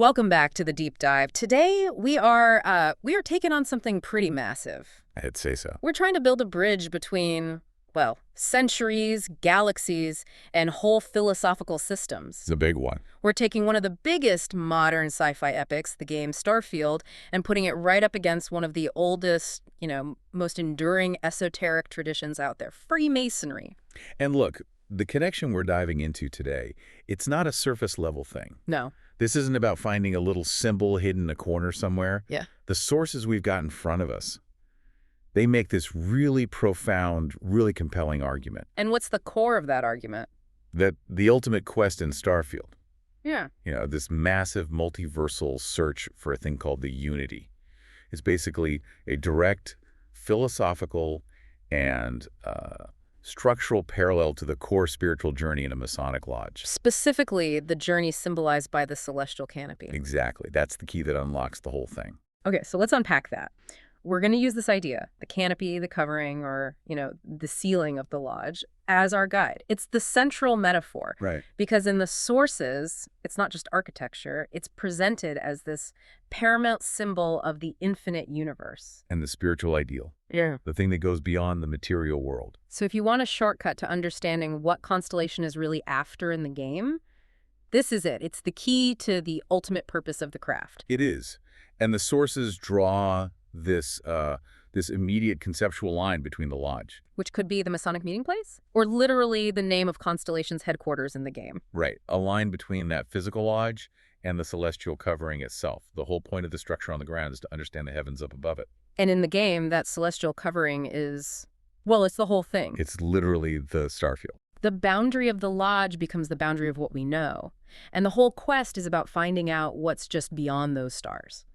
Welcome back to the deep dive. Today we are taking on something pretty massive. I'd say so. We're trying to build a bridge between, well, centuries, galaxies, and whole philosophical systems. It's a big one. We're taking one of the biggest modern sci-fi epics, the game Starfield, and putting it right up against one of the oldest, most enduring esoteric traditions out there, Freemasonry. And look, the connection we're diving into today, it's not a surface level thing. No. This isn't about finding a little symbol hidden in a corner somewhere. Yeah. The sources we've got in front of us, they make this really profound, really compelling argument. And what's the core of that argument? That the ultimate quest in Starfield, Yeah. this massive multiversal search for a thing called the unity, is basically a direct philosophical and structural parallel to the core spiritual journey in a Masonic lodge. Specifically, the journey symbolized by the Celestial Canopy. Exactly. That's the key that unlocks the whole thing. Okay, so let's unpack that. We're going to use this idea, the canopy, the covering, or, the ceiling of the lodge, as our guide. It's the central metaphor. Right. Because in the sources, it's not just architecture, it's presented as this paramount symbol of the infinite universe. And the spiritual ideal. Yeah. The thing that goes beyond the material world. So if you want a shortcut to understanding what Constellation is really after in the game, this is it. It's the key to the ultimate purpose of the craft. It is. And the sources draw this immediate conceptual line between the lodge. Which could be the Masonic meeting place? Or literally the name of Constellation's headquarters in the game. Right. A line between that physical lodge and the celestial covering itself. The whole point of the structure on the ground is to understand the heavens up above it. And in the game, that celestial covering is, well, it's the whole thing. It's literally the Starfield. The boundary of the lodge becomes the boundary of what we know. And the whole quest is about finding out what's just beyond those stars.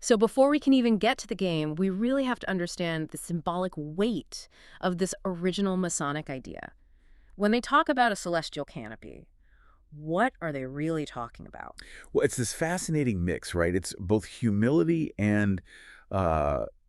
So before we can even get to the game, we really have to understand the symbolic weight of this original Masonic idea. When they talk about a celestial canopy, what are they really talking about? Well, it's this fascinating mix, right? It's both humility and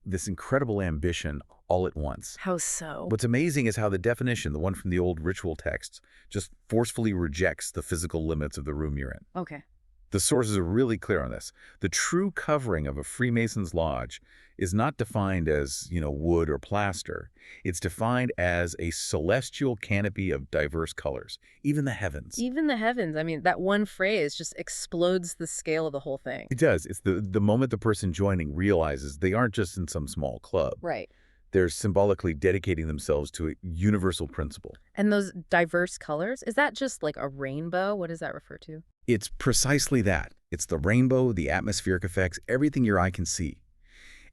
this incredible ambition all at once. How so? What's amazing is how the definition, the one from the old ritual texts, just forcefully rejects the physical limits of the room you're in. Okay. The sources are really clear on this. The true covering of a Freemason's lodge is not defined as, wood or plaster. It's defined as a celestial canopy of diverse colors, even the heavens. Even the heavens. I mean, that one phrase just explodes the scale of the whole thing. It does. It's the moment the person joining realizes they aren't just in some small club. Right. They're symbolically dedicating themselves to a universal principle. And those diverse colors, is that just like a rainbow? What does that refer to? It's precisely that. It's the rainbow, the atmospheric effects, everything your eye can see.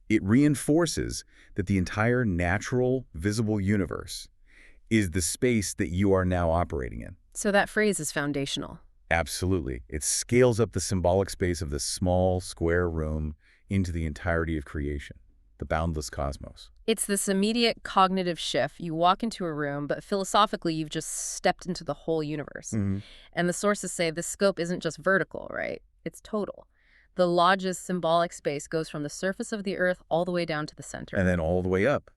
It reinforces that the entire natural, visible universe is the space that you are now operating in. So that phrase is foundational. Absolutely. It scales up the symbolic space of this small, square room into the entirety of creation, the boundless cosmos. It's this immediate cognitive shift. You walk into a room, but philosophically, you've just stepped into the whole universe. Mm-hmm. And the sources say the scope isn't just vertical, right? It's total. The lodge's symbolic space goes from the surface of the earth all the way down to the center. And then all the way up,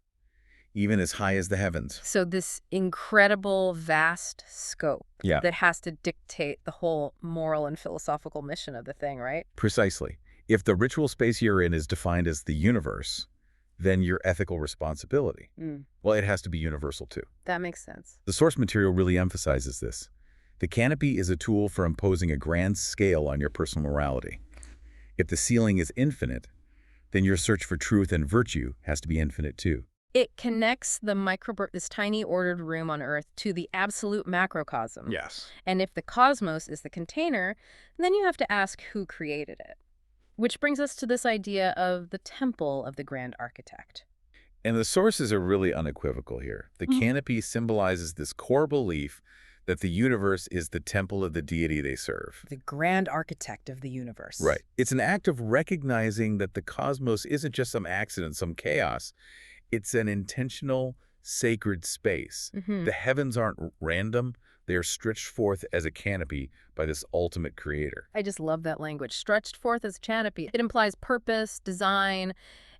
even as high as the heavens. So this incredible, vast scope that has to dictate the whole moral and philosophical mission of the thing, right? Precisely. If the ritual space you're in is defined as the universe, then your ethical responsibility, well, it has to be universal too. That makes sense. The source material really emphasizes this. The canopy is a tool for imposing a grand scale on your personal morality. If the ceiling is infinite, then your search for truth and virtue has to be infinite too. It connects this tiny ordered room on Earth to the absolute macrocosm. Yes. And if the cosmos is the container, then you have to ask who created it. Which brings us to this idea of the temple of the grand architect. And the sources are really unequivocal here. The canopy symbolizes this core belief that the universe is the temple of the deity they serve. The grand architect of the universe. Right. It's an act of recognizing that the cosmos isn't just some accident, some chaos. It's an intentional, sacred space. The heavens aren't random. They are stretched forth as a canopy by this ultimate creator. I just love that language. Stretched forth as a canopy. It implies purpose, design,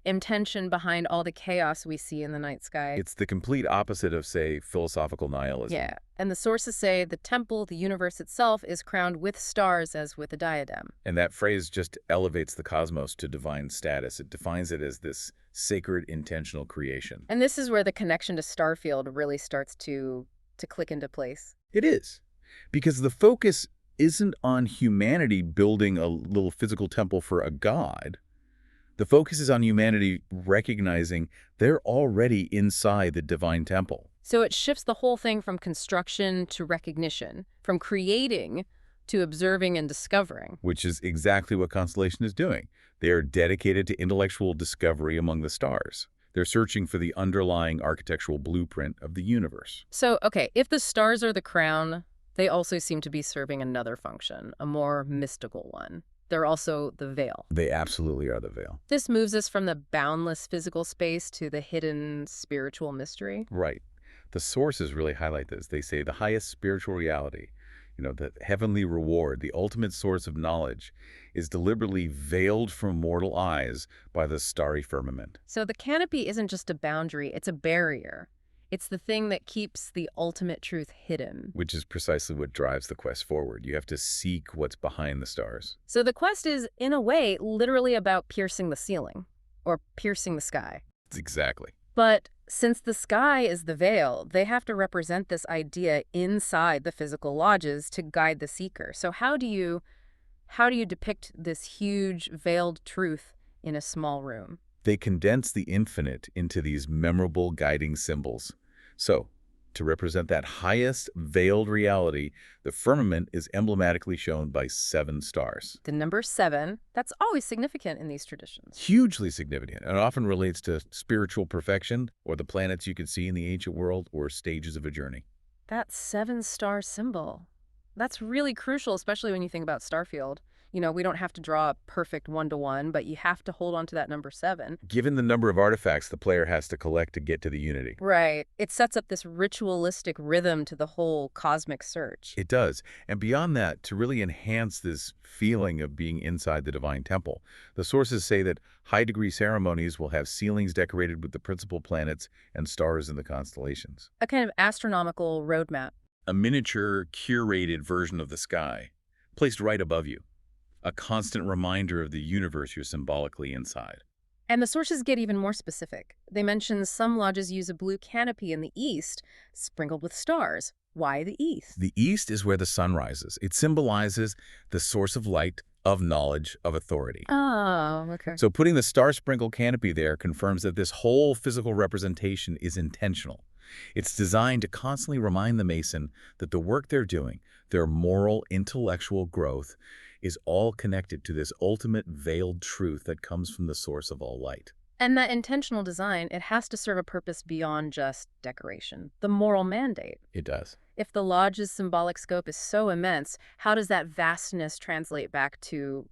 intention behind all the chaos we see in the night sky. It's the complete opposite of, say, philosophical nihilism. Yeah, and the sources say the temple, the universe itself, is crowned with stars as with a diadem. And that phrase just elevates the cosmos to divine status. It defines it as this sacred, intentional creation. And this is where the connection to Starfield really starts to click into place. It is. Because the focus isn't on humanity building a little physical temple for a god. The focus is on humanity recognizing they're already inside the divine temple. So it shifts the whole thing from construction to recognition, from creating to observing and discovering. Which is exactly what Constellation is doing. They are dedicated to intellectual discovery among the stars. They're searching for the underlying architectural blueprint of the universe. So, okay, if the stars are the crown, they also seem to be serving another function, a more mystical one. They're also the veil. They absolutely are the veil. This moves us from the boundless physical space to the hidden spiritual mystery. Right. The sources really highlight this. They say the highest spiritual reality, the heavenly reward, the ultimate source of knowledge, is deliberately veiled from mortal eyes by the starry firmament. So the canopy isn't just a boundary, it's a barrier. It's the thing that keeps the ultimate truth hidden. Which is precisely what drives the quest forward. You have to seek what's behind the stars. So the quest is, in a way, literally about piercing the ceiling, or piercing the sky. Exactly. But since the sky is the veil, they have to represent this idea inside the physical lodges to guide the seeker. So how do you depict this huge veiled truth in a small room? They condense the infinite into these memorable guiding symbols. So, to represent that highest veiled reality, the firmament is emblematically shown by 7 stars. The number 7, that's always significant in these traditions. Hugely significant, and often relates to spiritual perfection, or the planets you could see in the ancient world, or stages of a journey. That 7-star symbol, that's really crucial, especially when you think about Starfield. We don't have to draw a perfect 1-to-1, but you have to hold on to that number 7. Given the number of artifacts the player has to collect to get to the unity. Right. It sets up this ritualistic rhythm to the whole cosmic search. It does. And beyond that, to really enhance this feeling of being inside the divine temple, the sources say that high-degree ceremonies will have ceilings decorated with the principal planets and stars in the constellations. A kind of astronomical roadmap. A miniature, curated version of the sky, placed right above you. A constant reminder of the universe you're symbolically inside. And the sources get even more specific. They mention some lodges use a blue canopy in the east, sprinkled with stars. Why the east? The east is where the sun rises. It symbolizes the source of light, of knowledge, of authority. Oh, okay. So putting the star-sprinkled canopy there confirms that this whole physical representation is intentional. It's designed to constantly remind the Mason that the work they're doing, their moral, intellectual growth, is all connected to this ultimate veiled truth that comes from the source of all light. And that intentional design, it has to serve a purpose beyond just decoration, the moral mandate. It does. If the lodge's symbolic scope is so immense, how does that vastness translate back to,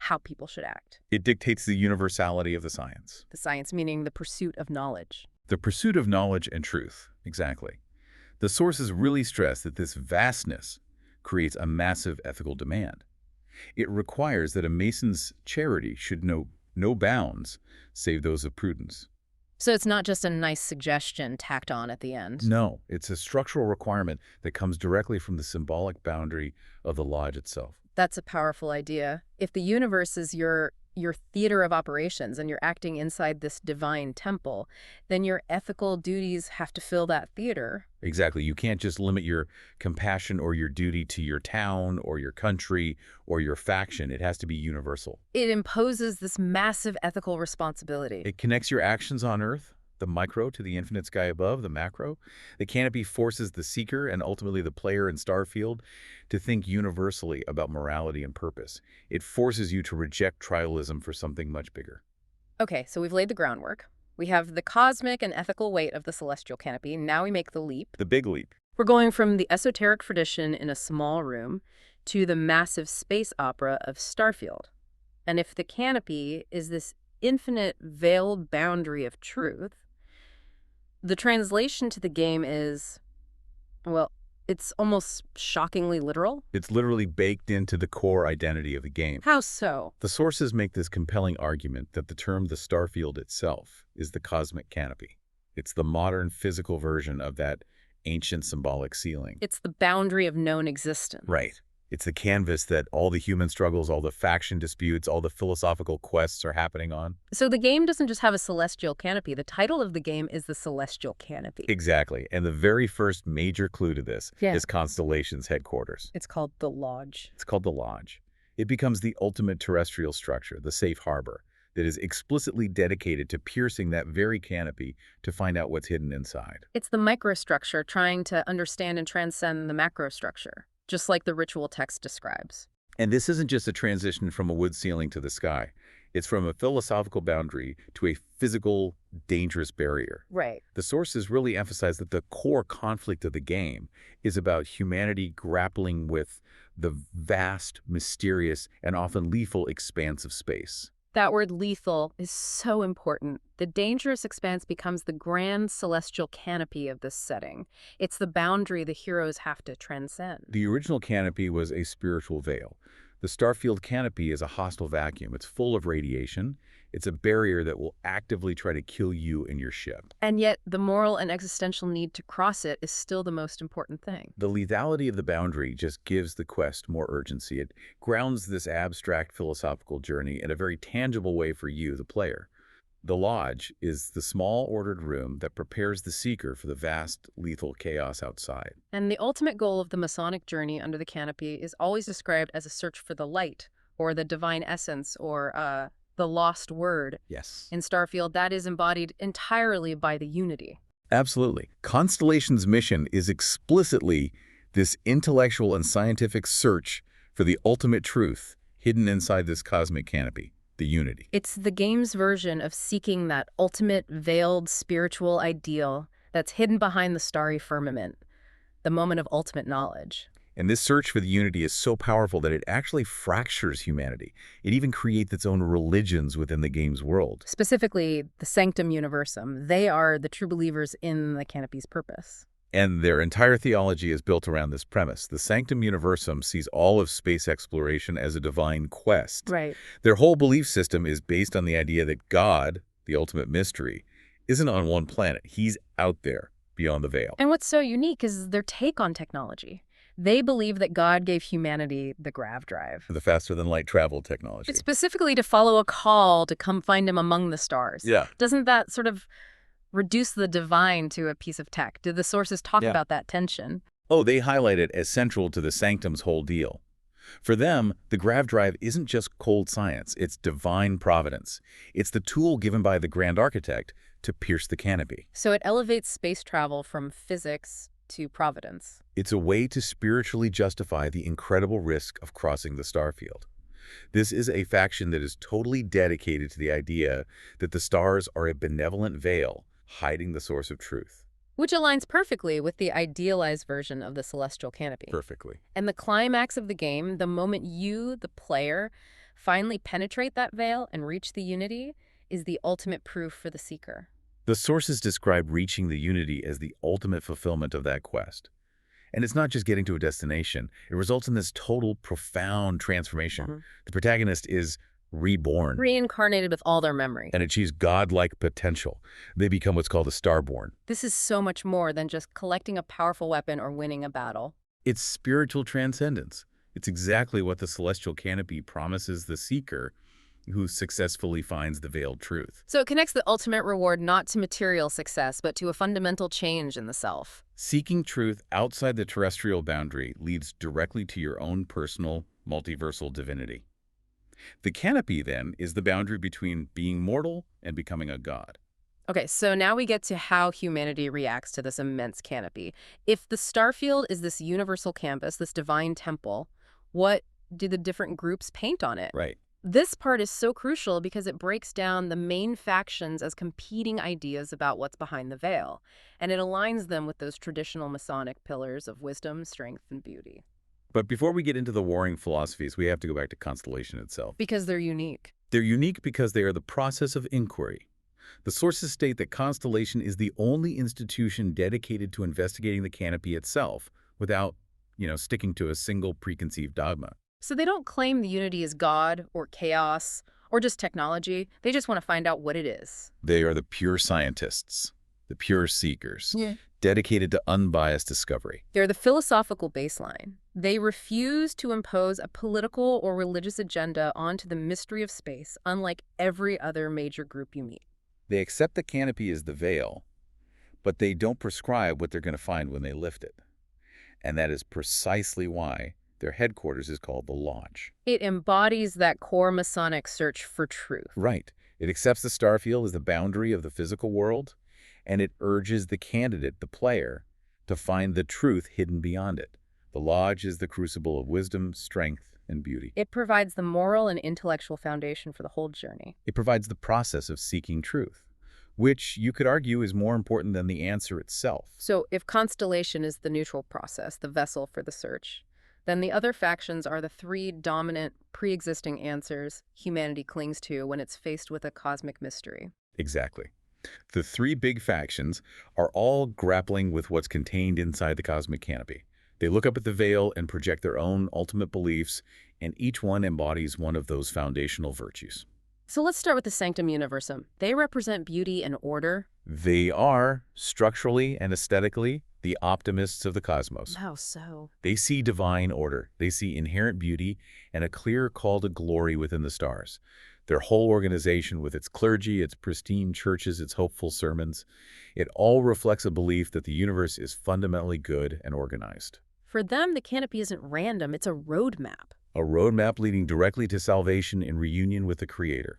how people should act? It dictates the universality of the science. The science meaning the pursuit of knowledge. The pursuit of knowledge and truth, exactly. The sources really stress that this vastness creates a massive ethical demand. It requires that a Mason's charity should know no bounds save those of prudence. So it's not just a nice suggestion tacked on at the end. No, it's a structural requirement that comes directly from the symbolic boundary of the lodge itself. That's a powerful idea. If the universe is your theater of operations and you're acting inside this divine temple, then your ethical duties have to fill that theater. Exactly. You can't just limit your compassion or your duty to your town or your country or your faction. It has to be universal. It imposes this massive ethical responsibility. It connects your actions on Earth, the micro, to the infinite sky above, the macro. The canopy forces the seeker and ultimately the player in Starfield to think universally about morality and purpose. It forces you to reject trialism for something much bigger. Okay, so we've laid the groundwork. We have the cosmic and ethical weight of the Celestial Canopy. Now we make the leap. The big leap. We're going from the esoteric tradition in a small room to the massive space opera of Starfield. And if the canopy is this infinite veiled boundary of truth, the translation to the game is, well, It's almost shockingly literal. It's literally baked into the core identity of the game. How so? The sources make this compelling argument that the term the Starfield itself is the cosmic canopy. It's the modern physical version of that ancient symbolic ceiling. It's the boundary of known existence. Right. It's the canvas that all the human struggles, all the faction disputes, all the philosophical quests are happening on. So the game doesn't just have a celestial canopy. The title of the game is the Celestial Canopy. Exactly. And the very first major clue to this Yeah. is Constellation's headquarters. It's called the Lodge. It's called the Lodge. It becomes the ultimate terrestrial structure, the safe harbor, that is explicitly dedicated to piercing that very canopy to find out what's hidden inside. It's the microstructure trying to understand and transcend the macrostructure, just like the ritual text describes. And this isn't just a transition from a wood ceiling to the sky. It's from a philosophical boundary to a physical, dangerous barrier. Right. The sources really emphasize that the core conflict of the game is about humanity grappling with the vast, mysterious, and often lethal expanse of space. That word lethal is so important. The dangerous expanse becomes the grand celestial canopy of this setting. It's the boundary the heroes have to transcend. The original canopy was a spiritual veil. The Starfield canopy is a hostile vacuum. It's full of radiation. It's a barrier that will actively try to kill you and your ship. And yet, the moral and existential need to cross it is still the most important thing. The lethality of the boundary just gives the quest more urgency. It grounds this abstract philosophical journey in a very tangible way for you, the player. The Lodge is the small, ordered room that prepares the seeker for the vast, lethal chaos outside. And the ultimate goal of the Masonic journey under the canopy is always described as a search for the light, or the divine essence, or the lost word. Yes. In Starfield, that is embodied entirely by the unity. Absolutely. Constellation's mission is explicitly this intellectual and scientific search for the ultimate truth hidden inside this cosmic canopy, the unity. It's the game's version of seeking that ultimate veiled spiritual ideal that's hidden behind the starry firmament, the moment of ultimate knowledge. And this search for the unity is so powerful that it actually fractures humanity. It even creates its own religions within the game's world. Specifically, the Sanctum Universum. They are the true believers in the canopy's purpose. And their entire theology is built around this premise. The Sanctum Universum sees all of space exploration as a divine quest. Right. Their whole belief system is based on the idea that God, the ultimate mystery, isn't on one planet. He's out there, beyond the veil. And what's so unique is their take on technology. They believe that God gave humanity the grav drive. The faster-than-light travel technology. It's specifically to follow a call to come find him among the stars. Yeah. Doesn't that sort of reduce the divine to a piece of tech? Did the sources talk about that tension? Oh, they highlight it as central to the Sanctum's whole deal. For them, the grav drive isn't just cold science, it's divine providence. It's the tool given by the Grand Architect to pierce the canopy. So it elevates space travel from physics to providence. It's a way to spiritually justify the incredible risk of crossing the Starfield. This is a faction that is totally dedicated to the idea that the stars are a benevolent veil hiding the source of truth. Which aligns perfectly with the idealized version of the Celestial Canopy. Perfectly. And the climax of the game, the moment you, the player, finally penetrate that veil and reach the unity, is the ultimate proof for the seeker. The sources describe reaching the unity as the ultimate fulfillment of that quest. And it's not just getting to a destination. It results in this total, profound transformation. The protagonist is reborn. Reincarnated with all their memory. And achieves godlike potential. They become what's called a starborn. This is so much more than just collecting a powerful weapon or winning a battle. It's spiritual transcendence. It's exactly what the Celestial Canopy promises the seeker who successfully finds the veiled truth. So it connects the ultimate reward not to material success, but to a fundamental change in the self. Seeking truth outside the terrestrial boundary leads directly to your own personal, multiversal divinity. The canopy, then, is the boundary between being mortal and becoming a god. Okay, so now we get to how humanity reacts to this immense canopy. If the Starfield is this universal campus, this divine temple, what do the different groups paint on it? Right. This part is so crucial because it breaks down the main factions as competing ideas about what's behind the veil, and it aligns them with those traditional Masonic pillars of wisdom, strength, and beauty. But before we get into the warring philosophies, we have to go back to Constellation itself. Because they're unique. They're unique because they are the process of inquiry. The sources state that Constellation is the only institution dedicated to investigating the canopy itself, without, sticking to a single preconceived dogma. So they don't claim the unity is God or chaos or just technology. They just want to find out what it is. They are the pure scientists, the pure seekers, Yeah. dedicated to unbiased discovery. They're the philosophical baseline. They refuse to impose a political or religious agenda onto the mystery of space, unlike every other major group you meet. They accept the canopy as the veil, but they don't prescribe what they're going to find when they lift it. And that is precisely why their headquarters is called the Lodge. It embodies that core Masonic search for truth. Right. It accepts the starfield as the boundary of the physical world, and it urges the candidate, the player, to find the truth hidden beyond it. The Lodge is the crucible of wisdom, strength, and beauty. It provides the moral and intellectual foundation for the whole journey. It provides the process of seeking truth, which you could argue is more important than the answer itself. So if Constellation is the neutral process, the vessel for the search, then the other factions are the three dominant, pre-existing answers humanity clings to when it's faced with a cosmic mystery. Exactly. The three big factions are all grappling with what's contained inside the cosmic canopy. They look up at the veil and project their own ultimate beliefs, and each one embodies one of those foundational virtues. So let's start with the Sanctum Universum. They represent beauty and order. They are, structurally and aesthetically, the optimists of the cosmos. How so? They see divine order. They see inherent beauty and a clear call to glory within the stars. Their whole organization, with its clergy, its pristine churches, its hopeful sermons, it all reflects a belief that the universe is fundamentally good and organized. For them, the canopy isn't random, it's a roadmap. A roadmap leading directly to salvation in reunion with the Creator.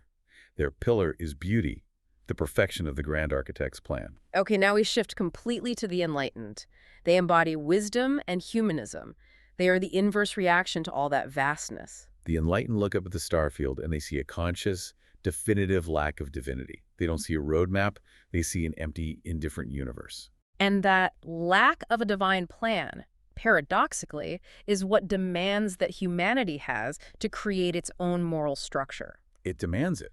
Their pillar is beauty, the perfection of the grand architect's plan. Okay, now we shift completely to the Enlightened. They embody wisdom and humanism. They are the inverse reaction to all that vastness. The Enlightened look up at the starfield and they see a conscious, definitive lack of divinity. They don't see a roadmap, they see an empty, indifferent universe. And that lack of a divine plan, paradoxically, is what demands that humanity has to create its own moral structure. It demands it.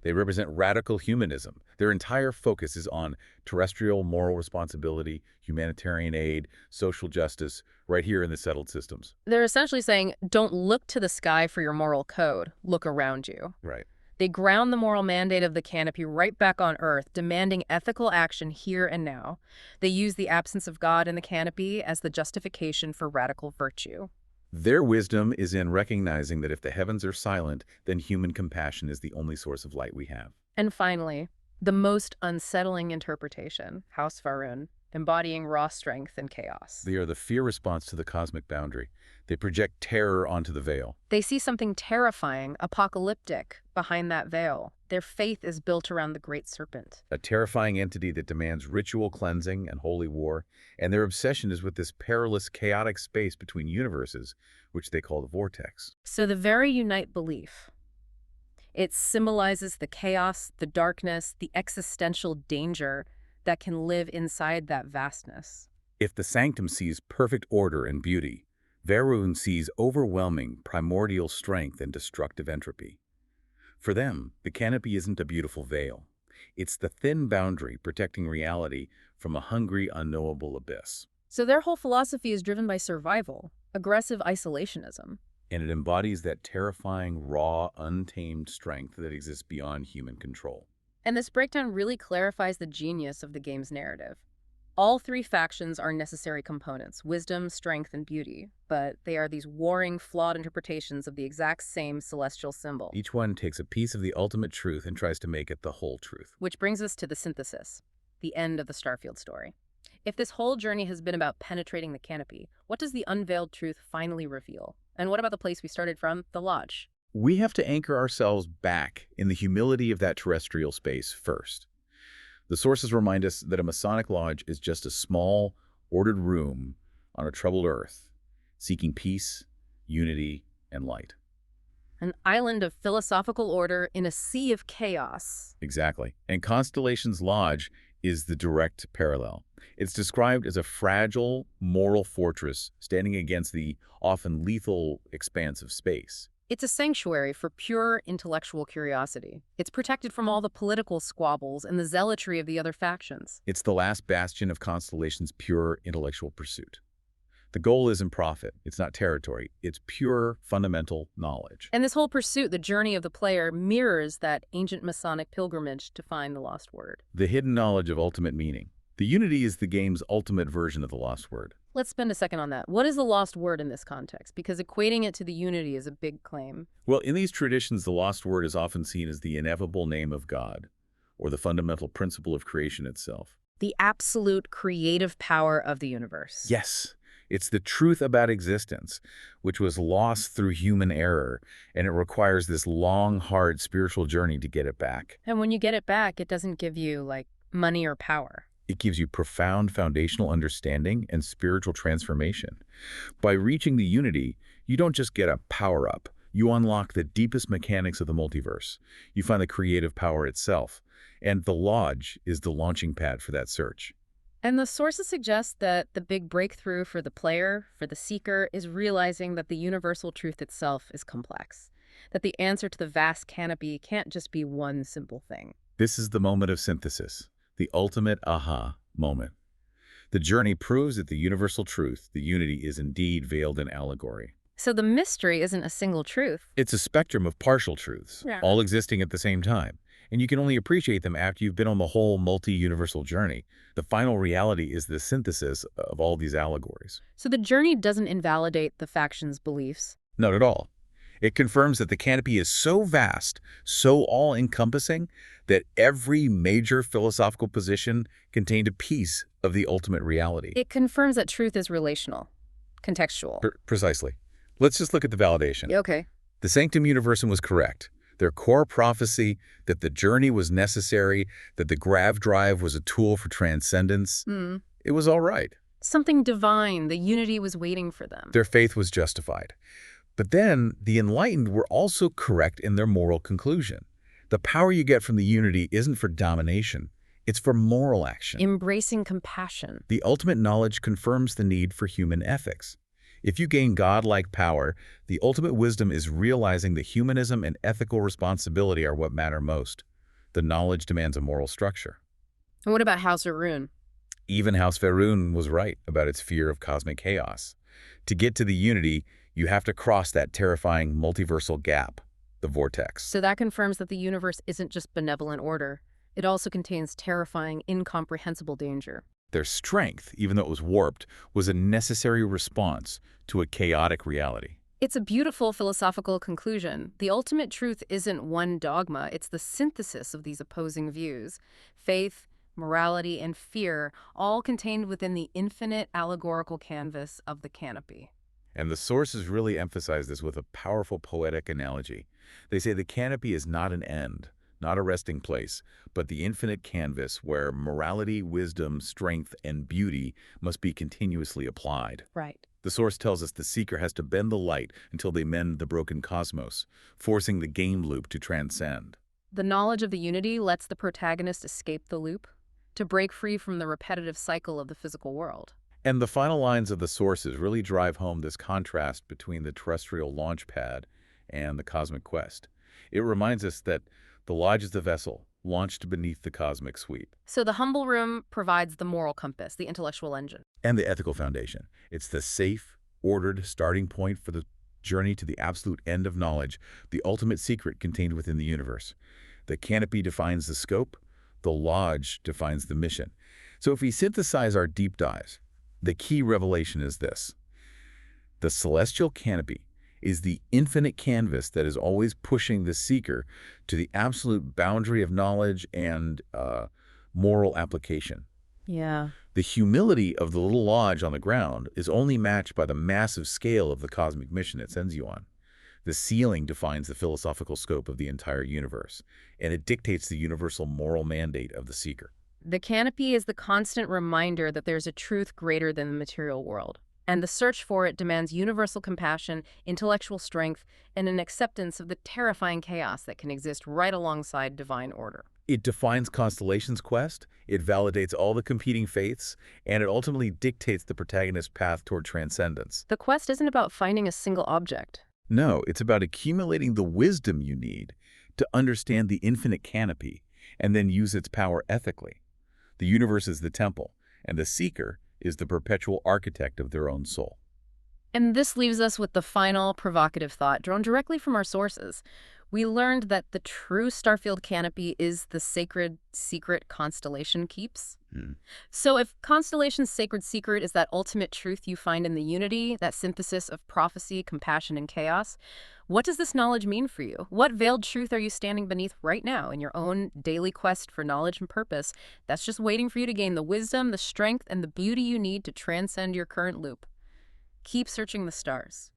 They represent radical humanism. Their entire focus is on terrestrial moral responsibility, humanitarian aid, social justice, right here in the settled systems. They're essentially saying, don't look to the sky for your moral code, look around you. Right. They ground the moral mandate of the canopy right back on Earth, demanding ethical action here and now. They use the absence of God in the canopy as the justification for radical virtue. Their wisdom is in recognizing that if the heavens are silent, then human compassion is the only source of light we have. And finally, the most unsettling interpretation, House Varun, embodying raw strength and chaos. They are the fear response to the cosmic boundary. They project terror onto the veil. They see something terrifying, apocalyptic, behind that veil. Their faith is built around the great serpent. A terrifying entity that demands ritual cleansing and holy war, and their obsession is with this perilous, chaotic space between universes, which they call the vortex. So the very unite belief. It symbolizes the chaos, the darkness, the existential danger that can live inside that vastness. If the sanctum sees perfect order and beauty, Varun sees overwhelming, primordial strength and destructive entropy. For them, the canopy isn't a beautiful veil. It's the thin boundary protecting reality from a hungry, unknowable abyss. So their whole philosophy is driven by survival, aggressive isolationism. And it embodies that terrifying, raw, untamed strength that exists beyond human control. And this breakdown really clarifies the genius of the game's narrative. All three factions are necessary components, wisdom, strength, and beauty, but they are these warring, flawed interpretations of the exact same celestial symbol. Each one takes a piece of the ultimate truth and tries to make it the whole truth. Which brings us to the synthesis, the end of the Starfield story. If this whole journey has been about penetrating the canopy, what does the unveiled truth finally reveal? And what about the place we started from, the Lodge? We have to anchor ourselves back in the humility of that terrestrial space first. The sources remind us that a Masonic lodge is just a small, ordered room on a troubled earth, seeking peace, unity, and light. An island of philosophical order in a sea of chaos. Exactly. And Constellation's lodge is the direct parallel. It's described as a fragile, moral fortress standing against the often lethal expanse of space. It's a sanctuary for pure intellectual curiosity. It's protected from all the political squabbles and the zealotry of the other factions. It's the last bastion of Constellation's pure intellectual pursuit. The goal isn't profit. It's not territory. It's pure, fundamental knowledge. And this whole pursuit, the journey of the player, mirrors that ancient Masonic pilgrimage to find the lost word. The hidden knowledge of ultimate meaning. The unity is the game's ultimate version of the lost word. Let's spend a second on that. What is the lost word in this context? Because equating it to the unity is a big claim. Well, in these traditions, the lost word is often seen as the ineffable name of God, or the fundamental principle of creation itself. The absolute creative power of the universe. Yes, it's the truth about existence, which was lost through human error, and it requires this long, hard spiritual journey to get it back. And when you get it back, it doesn't give you, like, money or power. It gives you profound foundational understanding and spiritual transformation. By reaching the unity, you don't just get a power-up. You unlock the deepest mechanics of the multiverse. You find the creative power itself. And the Lodge is the launching pad for that search. And the sources suggest that the big breakthrough for the player, for the seeker, is realizing that the universal truth itself is complex. That the answer to the vast canopy can't just be one simple thing. This is the moment of synthesis, the ultimate aha moment. The journey proves that the universal truth, the unity, is indeed veiled in allegory. So the mystery isn't a single truth. It's a spectrum of partial truths, all existing at the same time. And you can only appreciate them after you've been on the whole multi-universal journey. The final reality is the synthesis of all these allegories. So the journey doesn't invalidate the faction's beliefs. Not at all. It confirms that the canopy is so vast, so all-encompassing, that every major philosophical position contained a piece of the ultimate reality. It confirms that truth is relational, contextual. Precisely. Let's just look at the validation. Okay. The Sanctum Universum was correct. Their core prophecy that the journey was necessary, that the grav drive was a tool for transcendence, it was all right. Something divine, the unity was waiting for them. Their faith was justified. But then the Enlightened were also correct in their moral conclusion. The power you get from the unity isn't for domination. It's for moral action. Embracing compassion. The ultimate knowledge confirms the need for human ethics. If you gain godlike power, the ultimate wisdom is realizing that humanism and ethical responsibility are what matter most. The knowledge demands a moral structure. And what about House Arun? Even House Varun was right about its fear of cosmic chaos. To get to the unity, you have to cross that terrifying multiversal gap, the vortex. So that confirms that the universe isn't just benevolent order. It also contains terrifying, incomprehensible danger. Their strength, even though it was warped, was a necessary response to a chaotic reality. It's a beautiful philosophical conclusion. The ultimate truth isn't one dogma, it's the synthesis of these opposing views. Faith, morality, and fear, all contained within the infinite allegorical canvas of the canopy. And the sources really emphasize this with a powerful poetic analogy. They say the canopy is not an end, not a resting place, but the infinite canvas where morality, wisdom, strength, and beauty must be continuously applied. Right. The source tells us the seeker has to bend the light until they mend the broken cosmos, forcing the game loop to transcend. The knowledge of the unity lets the protagonist escape the loop, to break free from the repetitive cycle of the physical world. And the final lines of the sources really drive home this contrast between the terrestrial launch pad and the cosmic quest. It reminds us that the Lodge is the vessel, launched beneath the cosmic sweep. So the humble room provides the moral compass, the intellectual engine. And the ethical foundation. It's the safe, ordered starting point for the journey to the absolute end of knowledge, the ultimate secret contained within the universe. The canopy defines the scope, the Lodge defines the mission. So if we synthesize our deep dives, the key revelation is this. The Celestial Canopy is the infinite canvas that is always pushing the seeker to the absolute boundary of knowledge and moral application. Yeah. The humility of the little lodge on the ground is only matched by the massive scale of the cosmic mission it sends you on. The ceiling defines the philosophical scope of the entire universe, and it dictates the universal moral mandate of the seeker. The canopy is the constant reminder that there's a truth greater than the material world. And the search for it demands universal compassion, intellectual strength, and an acceptance of the terrifying chaos that can exist right alongside divine order. It defines Constellation's quest, it validates all the competing faiths, and it ultimately dictates the protagonist's path toward transcendence. The quest isn't about finding a single object. No, it's about accumulating the wisdom you need to understand the infinite canopy and then use its power ethically. The universe is the temple, and the seeker is the perpetual architect of their own soul. And this leaves us with the final provocative thought drawn directly from our sources. We learned that the true Starfield canopy is the sacred secret Constellation keeps. Hmm. So if Constellation's sacred secret is that ultimate truth you find in the unity, that synthesis of prophecy, compassion, and chaos, what does this knowledge mean for you? What veiled truth are you standing beneath right now in your own daily quest for knowledge and purpose that's just waiting for you to gain the wisdom, the strength, and the beauty you need to transcend your current loop? Keep searching the stars.